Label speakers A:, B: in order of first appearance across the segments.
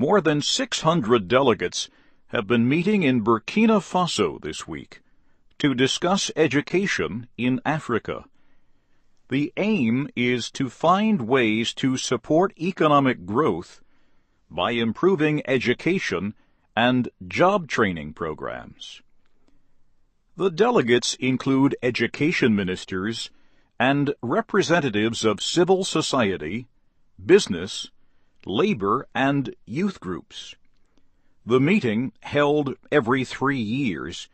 A: More than 600 delegates have been meeting in Burkina Faso this week to discuss education in Africa. The aim is to find ways to support economic growth by improving education and job training programs. The delegates include education ministers and representatives of civil society, business, labor, and youth groups. The meeting, held every 3 years,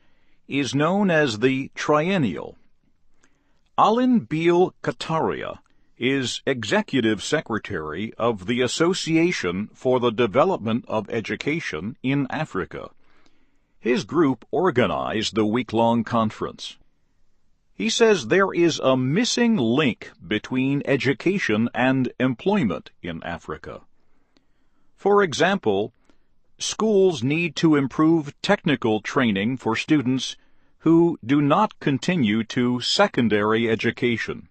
A: is known as the Triennial. Alin Beal Kataria is Executive Secretary of the Association for the Development of Education in Africa. His group organized the week-long conference. He says there is a missing link between education and employment in Africa. For example, schools need to improve technical training for students who do not continue to secondary education.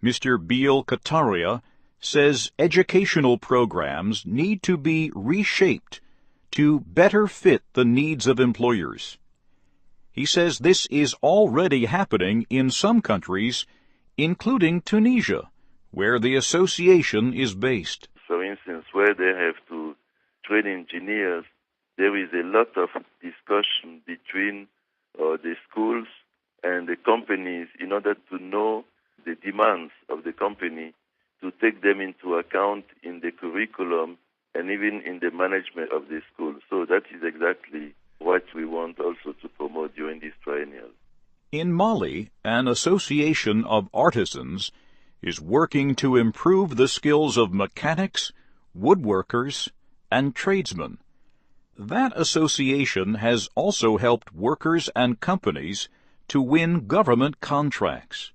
A: Mr. Beal Kataria says educational programs need to be reshaped to better fit the needs of employers. He says this is already happening in some countries, including Tunisia, where the association is based.
B: For instance, where they have to train engineers, there is a lot of discussion between the schools and the companies in order to know the demands of the company, to take them into account in the curriculum and even in the management of the school. So that is exactly what we want also to promote during this triennial.
A: In Mali, an association of artisans is working to improve the skills of mechanics, woodworkers, and tradesmen. That association has also helped workers and companies to win government contracts.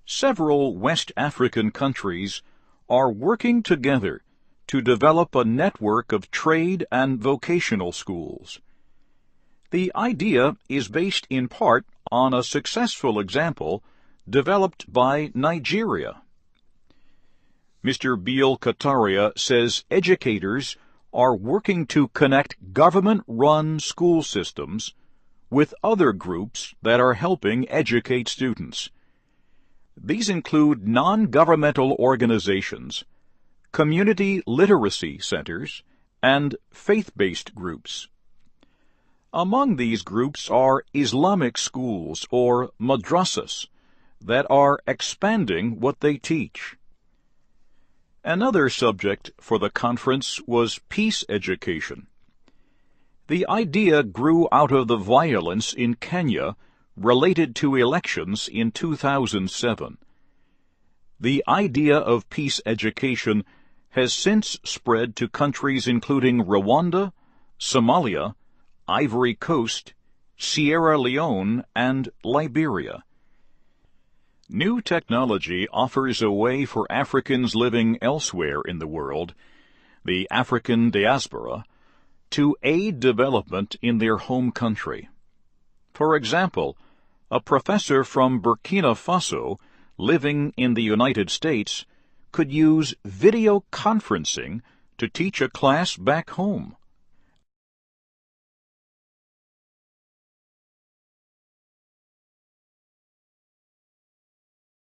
A: Several West African countries are working together to develop a network of trade and vocational schools. The idea is based in part on a successful example developed by Nigeria. Mr. Beal Kataria says educators are working to connect government-run school systems with other groups that are helping educate students. These include non-governmental organizations, community literacy centers, and faith-based groups. Among these groups are Islamic schools, or madrasas, that are expanding what they teach. Another subject for the conference was peace education. The idea grew out of the violence in Kenya related to elections in 2007. The idea of peace education has since spread to countries including Rwanda, Somalia, Ivory Coast, Sierra Leone, and Liberia. New technology offers a way for Africans living elsewhere in the world, the African diaspora, to aid development in their home country. For example, a professor from Burkina Faso living in the United States could use video conferencing to teach a class back home.